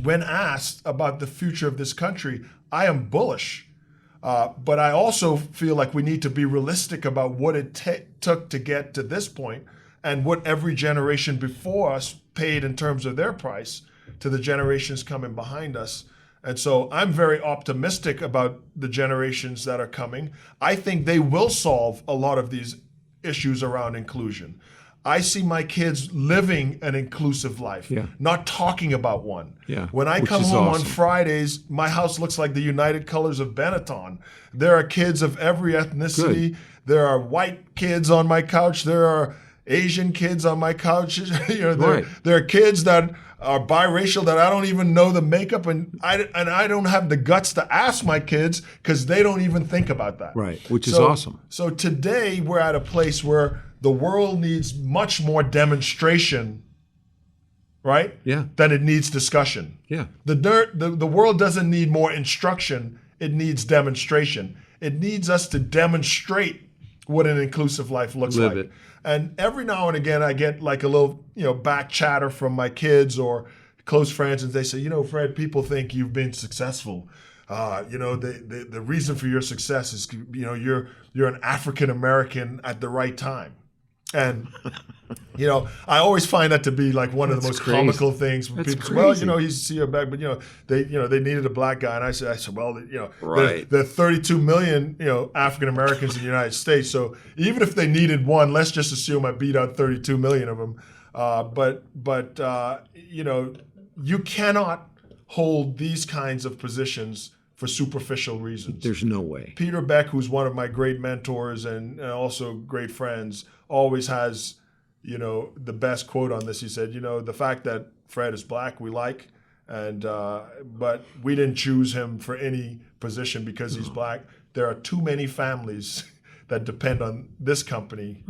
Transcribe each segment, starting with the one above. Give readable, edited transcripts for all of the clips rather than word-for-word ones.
when asked about the future of this country, I am bullish. But I also feel like we need to be realistic about what it took to get to this point and what every generation before us paid in terms of their price to the generations coming behind us. And so I'm very optimistic about the generations that are coming. I think they will solve a lot of these issues around inclusion. I see my kids living an inclusive life, not talking about one. When I come home on Fridays, my house looks like the United Colors of Benetton. There are kids of every ethnicity. Good. There are white kids on my couch. There are Asian kids on my couch. There are kids that are biracial that I don't even know the makeup, and I don't have the guts to ask my kids because they don't even think about that. Right, which is awesome. So today we're at a place where the world needs much more demonstration, right? Than it needs discussion. The world doesn't need more instruction, it needs demonstration. It needs us to demonstrate what an inclusive life looks like. It. And every now and again I get like a little, back chatter from my kids or close friends, and they say, Fred, people think you've been successful. The reason for your success is, you're an African American at the right time. And, I always find that to be like one of the most comical things. When people say, well, he's CEO Beck, but they needed a black guy, and I said, well, there are 32 million, African Americans in the United States. So even if they needed one, let's just assume I beat out 32 million of them. But you cannot hold these kinds of positions for superficial reasons. There's no way. Peter Beck, who's one of my great mentors and also great friends, always has, the best quote on this. He said, the fact that Fred is black, we like, and but we didn't choose him for any position because he's black. There are too many families that depend on this company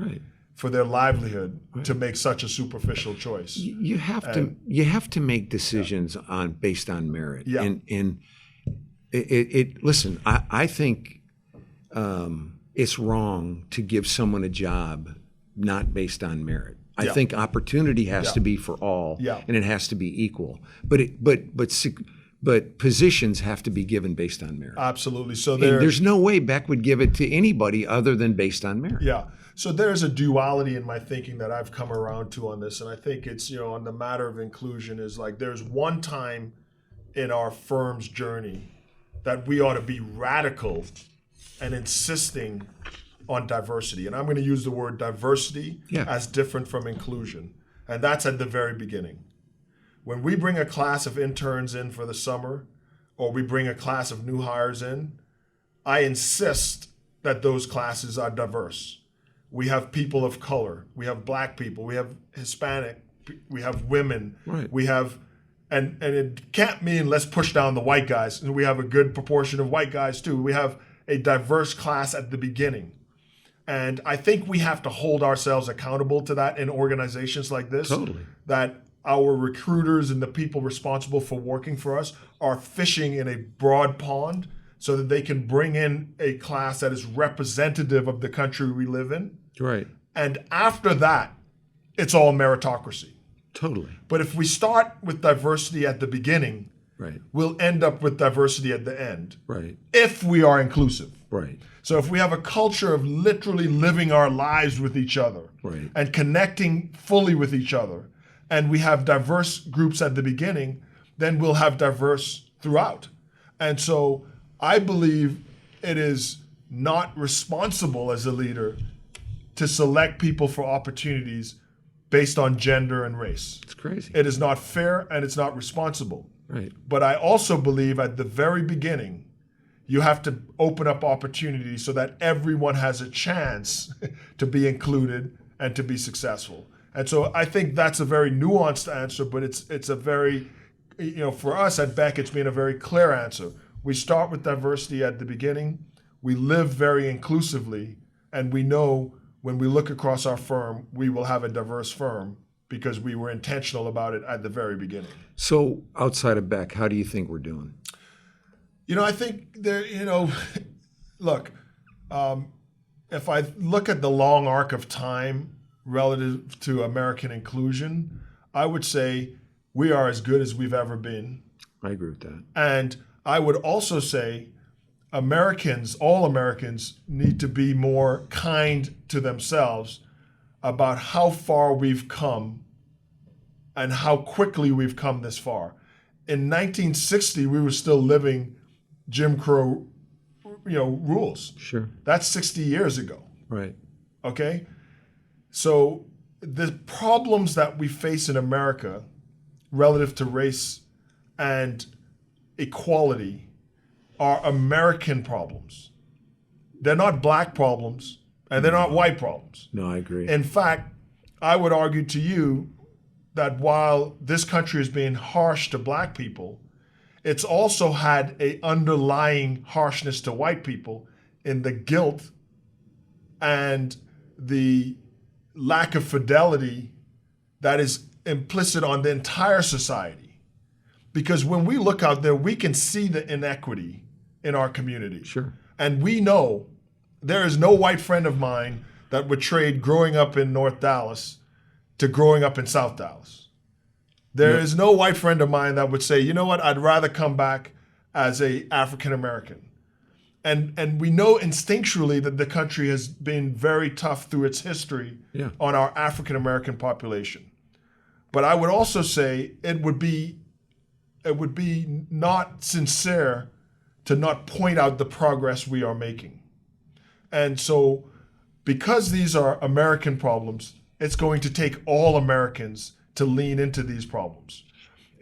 for their livelihood to make such a superficial choice. You have to make decisions based on merit. And listen, I think it's wrong to give someone a job not based on merit. I think opportunity has to be for all, and it has to be equal. But positions have to be given based on merit. Absolutely. So there's no way Beck would give it to anybody other than based on merit. So there's a duality in my thinking that I've come around to on this, and I think it's on the matter of inclusion is like there's one time in our firm's journey that we ought to be radical and insisting on diversity. And I'm going to use the word diversity as different from inclusion. And that's at the very beginning. When we bring a class of interns in for the summer, or we bring a class of new hires in, I insist that those classes are diverse. We have people of color, we have black people, we have Hispanic, we have women, we have And it can't mean let's push down the white guys. And we have a good proportion of white guys too. We have a diverse class at the beginning. And I think we have to hold ourselves accountable to that in organizations like this. Totally. That our recruiters and the people responsible for working for us are fishing in a broad pond so that they can bring in a class that is representative of the country we live in. Right. And after that, it's all meritocracy. Totally. But if we start with diversity at the beginning, we'll end up with diversity at the end. Right. If we are inclusive. Right. So if we have a culture of literally living our lives with each other and connecting fully with each other, and we have diverse groups at the beginning, then we'll have diverse throughout. And so I believe it is not responsible as a leader to select people for opportunities based on gender and race. It's crazy. It is not fair and it's not responsible. Right. But I also believe at the very beginning, you have to open up opportunities so that everyone has a chance to be included and to be successful. And so I think that's a very nuanced answer, but it's a very, for us at Beck, it's been a very clear answer. We start with diversity at the beginning, we live very inclusively, and we know when we look across our firm, we will have a diverse firm because we were intentional about it at the very beginning. So outside of Beck, how do you think we're doing? I think there, look, if I look at the long arc of time relative to American inclusion, I would say we are as good as we've ever been. I agree with that. And I would also say Americans, all Americans, need to be more kind to themselves about how far we've come and how quickly we've come this far. In 1960, we were still living Jim Crow, rules. Sure. That's 60 years ago. Right. Okay? So the problems that we face in America relative to race and equality are American problems. They're not black problems, and they're not white problems. No, I agree. In fact, I would argue to you that while this country is being harsh to black people, it's also had an underlying harshness to white people in the guilt and the lack of fidelity that is implicit on the entire society. Because when we look out there, we can see the inequity in our community. Sure. And we know there is no white friend of mine that would trade growing up in North Dallas to growing up in South Dallas. There is no white friend of mine that would say, you know what, I'd rather come back as a African American. And we know instinctually that the country has been very tough through its history on our African American population. But I would also say it would be not sincere to not point out the progress we are making. And so because these are American problems, it's going to take all Americans to lean into these problems.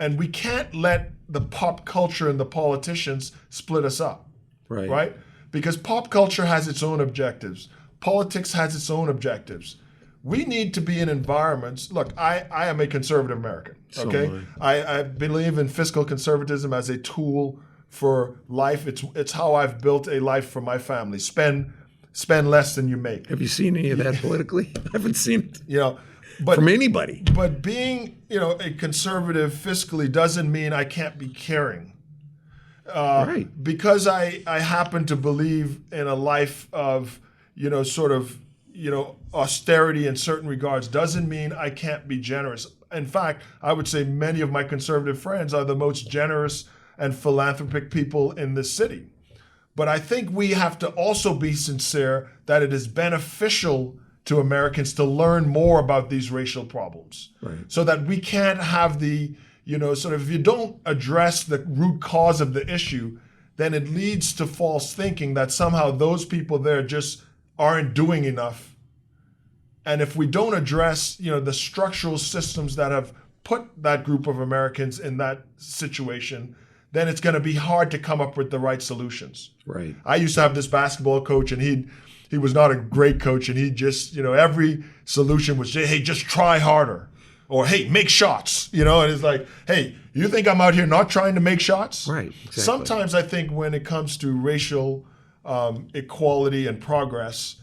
And we can't let the pop culture and the politicians split us up, right? Because pop culture has its own objectives. Politics has its own objectives. We need to be in environments. Look, I am a conservative American, okay? So I believe in fiscal conservatism as a tool for life. It's how I've built a life for my family. Spend less than you make. Have you seen any of that politically? I haven't seen it. But, from anybody. But being, a conservative fiscally doesn't mean I can't be caring. Right. Because I happen to believe in a life of, austerity in certain regards doesn't mean I can't be generous. In fact, I would say many of my conservative friends are the most generous and philanthropic people in this city. But I think we have to also be sincere that it is beneficial to Americans to learn more about these racial problems, so that we can't have the, if you don't address the root cause of the issue, then it leads to false thinking that somehow those people there just aren't doing enough. And if we don't address, the structural systems that have put that group of Americans in that situation, then it's going to be hard to come up with the right solutions. Right. I used to have this basketball coach, and he was not a great coach, and he just, every solution was, hey, just try harder, or hey, make shots, and it's like, hey, you think I'm out here not trying to make shots? Right. Exactly. Sometimes I think when it comes to racial equality and progress,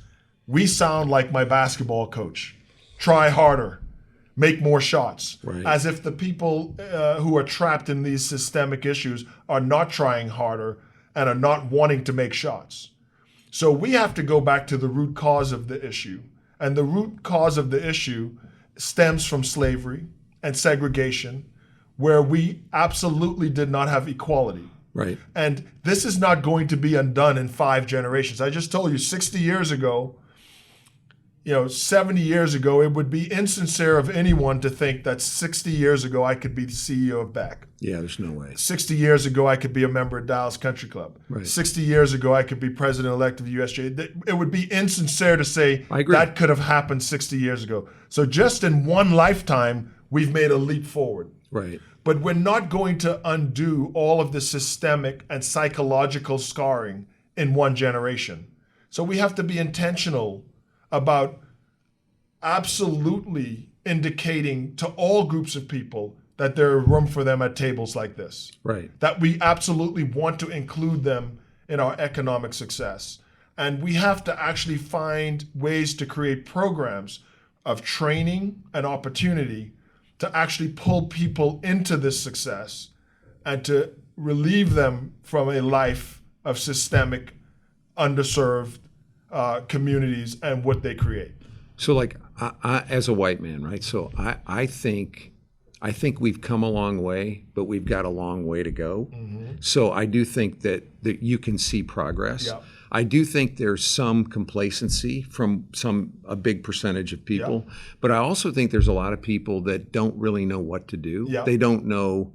we sound like my basketball coach. Try harder, make more shots, as if the people who are trapped in these systemic issues are not trying harder and are not wanting to make shots. So we have to go back to the root cause of the issue. And the root cause of the issue stems from slavery and segregation, where we absolutely did not have equality. Right. And this is not going to be undone in 5 generations. I just told you 60 years ago, 70 years ago, it would be insincere of anyone to think that 60 years ago I could be the CEO of Beck. Yeah, there's no way. 60 years ago I could be a member of Dallas Country Club. Right. 60 years ago I could be president-elect of the USJ. It would be insincere to say that could have happened 60 years ago. So just in one lifetime, we've made a leap forward. Right. But we're not going to undo all of the systemic and psychological scarring in one generation. So we have to be intentional about absolutely indicating to all groups of people that there is room for them at tables like this. Right. That we absolutely want to include them in our economic success. And we have to actually find ways to create programs of training and opportunity to actually pull people into this success and to relieve them from a life of systemic, underserved communities and what they create. So, like, I, as a white man, right? So I think I think we've come a long way, but we've got a long way to go. Mm-hmm. So I do think that you can see progress. Yep. I do think there's some complacency from a big percentage of people, but I also think there's a lot of people that don't really know what to do. Yep. They don't know,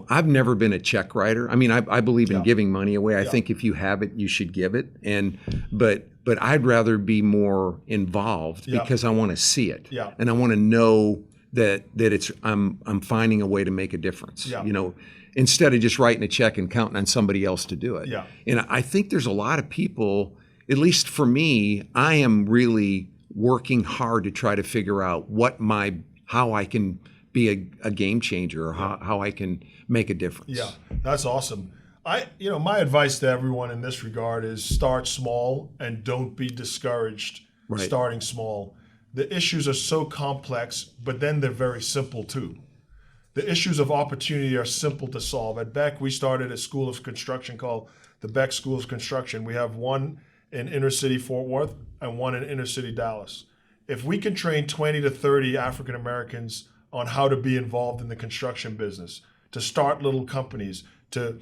I've never been a check writer. I mean, I believe in giving money away. I think if you have it, you should give it. But I'd rather be more involved because I want to see it. Yeah. And I want to know that I'm finding a way to make a difference. Yeah. Instead of just writing a check and counting on somebody else to do it. Yeah. And I think there's a lot of people, at least for me, I am really working hard to try to figure out how I can be a game changer or how I can make a difference. Yeah, that's awesome. My advice to everyone in this regard is start small and don't be discouraged starting small. The issues are so complex, but then they're very simple too. The issues of opportunity are simple to solve. At Beck, we started a school of construction called the Beck School of Construction. We have one in inner city Fort Worth and one in inner city Dallas. If we can train 20 to 30 African Americans on how to be involved in the construction business, to start little companies, to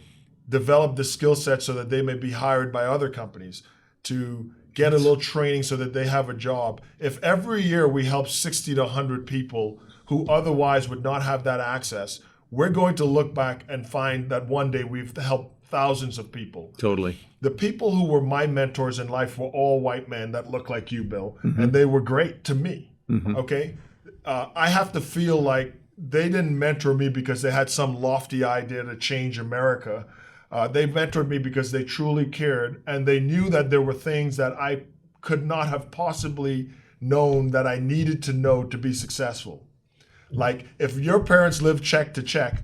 develop the skill set so that they may be hired by other companies, to get a little training so that they have a job. If every year we help 60 to 100 people who otherwise would not have that access, we're going to look back and find that one day we've helped thousands of people. Totally. The people who were my mentors in life were all white men that looked like you, Bill, and they were great to me, okay? I have to feel like they didn't mentor me because they had some lofty idea to change America. They mentored me because they truly cared, and they knew that there were things that I could not have possibly known that I needed to know to be successful. Like if your parents lived check to check,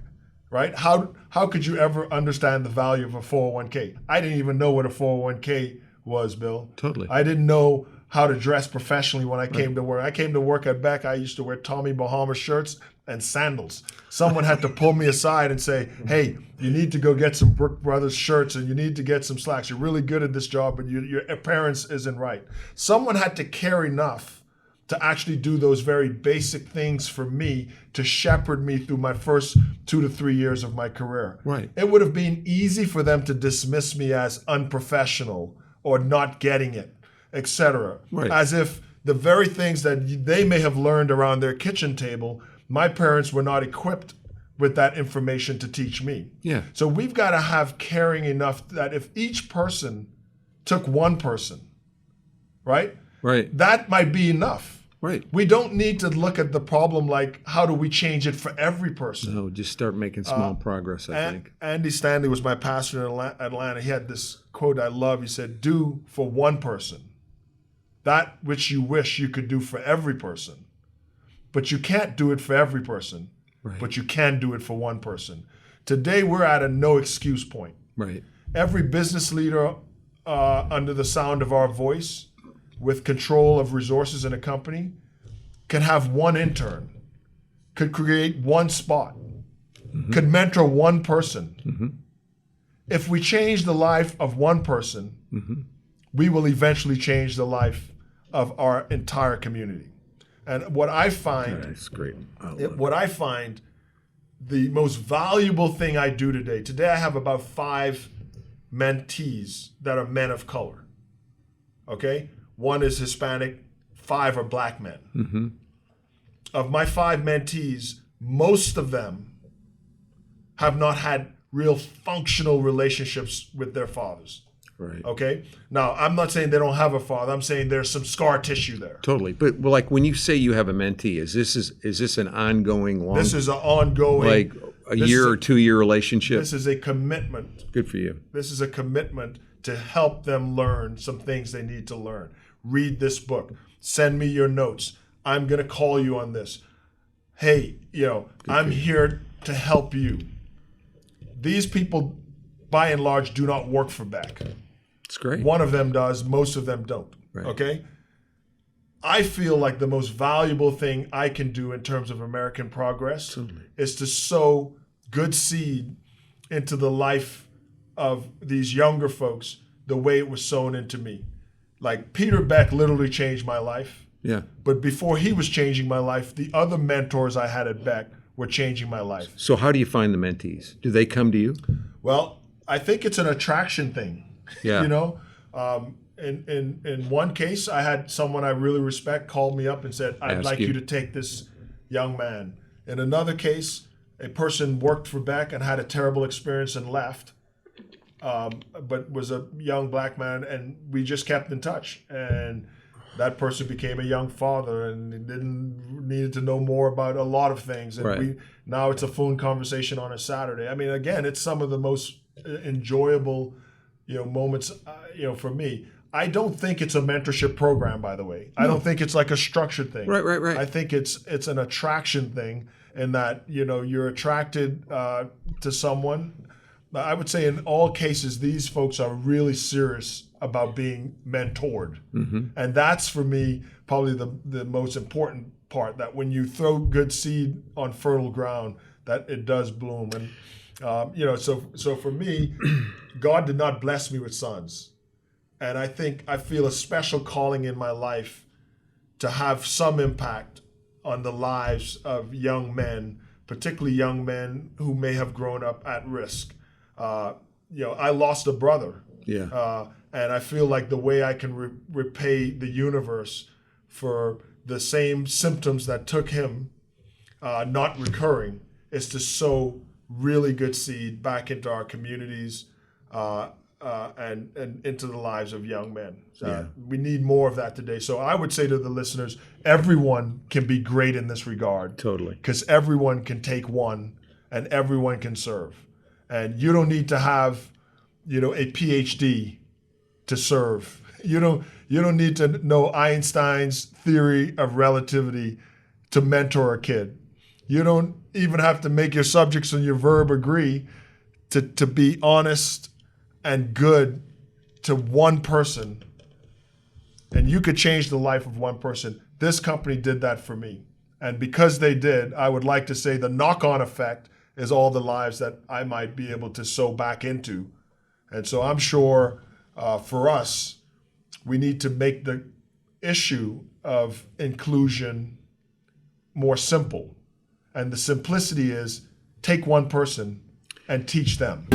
right? How could you ever understand the value of a 401k? I didn't even know what a 401k was, Bill. Totally. I didn't know how to dress professionally when I came to work. I came to work at Beck. I used to wear Tommy Bahama shirts and sandals. Someone had to pull me aside and say, hey, you need to go get some Brook Brothers shirts and you need to get some slacks. You're really good at this job, but your appearance isn't right. Someone had to care enough to actually do those very basic things for me to shepherd me through my first 2 to 3 years of my career. Right. It would have been easy for them to dismiss me as unprofessional or not getting it, etc. Right. As if the very things that they may have learned around their kitchen table, my parents were not equipped with that information to teach me. Yeah. So we've got to have caring enough that if each person took one person, right? Right. That might be enough. Right. We don't need to look at the problem like, how do we change it for every person? No, just start making small progress, I think. Andy Stanley was my pastor in Atlanta. He had this quote I love. He said, do for one person that which you wish you could do for every person. But you can't do it for every person, but you can do it for one person. Today, we're at a no excuse point. Right. Every business leader under the sound of our voice with control of resources in a company can have one intern, could create one spot, could mentor one person. If we change the life of one person, we will eventually change the life of our entire community. And what I find, that's great. I find the most valuable thing I do today I have about 5 mentees that are men of color, okay? 1 is Hispanic, 5 are black men. Of my 5 mentees, most of them have not had real functional relationships with their fathers. Right. Okay? Now, I'm not saying they don't have a father. I'm saying there's some scar tissue there. Totally. But like when you say you have a mentee, is this an ongoing long? This is an ongoing, like a year or 2 year relationship? This is a commitment. Good for you. This is a commitment to help them learn some things they need to learn. Read this book. Send me your notes. I'm going to call you on this. Hey, I'm here to help you. These people, by and large, do not work for Beck. It's great. One of them does. Most of them don't. Right. Okay? I feel like the most valuable thing I can do in terms of American progress is to sow good seed into the life of these younger folks the way it was sown into me. Like Peter Beck literally changed my life. Yeah. But before he was changing my life, the other mentors I had at Beck were changing my life. So how do you find the mentees? Do they come to you? Well, I think it's an attraction thing. Yeah. You know, in one case, I had someone I really respect called me up and said, "I'd like you to take this young man." In another case, a person worked for Beck and had a terrible experience and left, but was a young black man, and we just kept in touch. And that person became a young father and needed to know more about a lot of things. And now it's a phone conversation on a Saturday. I mean, again, it's some of the most enjoyable, moments, for me. I don't think it's a mentorship program, by the way. No. I don't think it's like a structured thing. Right. I think it's an attraction thing, in that, you're attracted to someone. I would say in all cases, these folks are really serious about being mentored. Mm-hmm. And that's, for me, probably the most important part, that when you throw good seed on fertile ground, that it does bloom. And, so for me, God did not bless me with sons. And I feel a special calling in my life to have some impact on the lives of young men, particularly young men who may have grown up at risk. I lost a brother. Yeah. And I feel like the way I can repay the universe for the same symptoms that took him not recurring is to sow really good seed back into our communities and into the lives of young men. We need more of that today. So I would say to the listeners, everyone can be great in this regard. Totally. Because everyone can take one and everyone can serve. And you don't need to have, a PhD to serve. You don't need to know Einstein's theory of relativity to mentor a kid. You don't even have to make your subjects and your verb agree to be honest and good to one person. And you could change the life of one person. This company did that for me. And because they did, I would like to say the knock-on effect is all the lives that I might be able to sow back into. And so I'm sure for us, we need to make the issue of inclusion more simple. And the simplicity is take one person and teach them.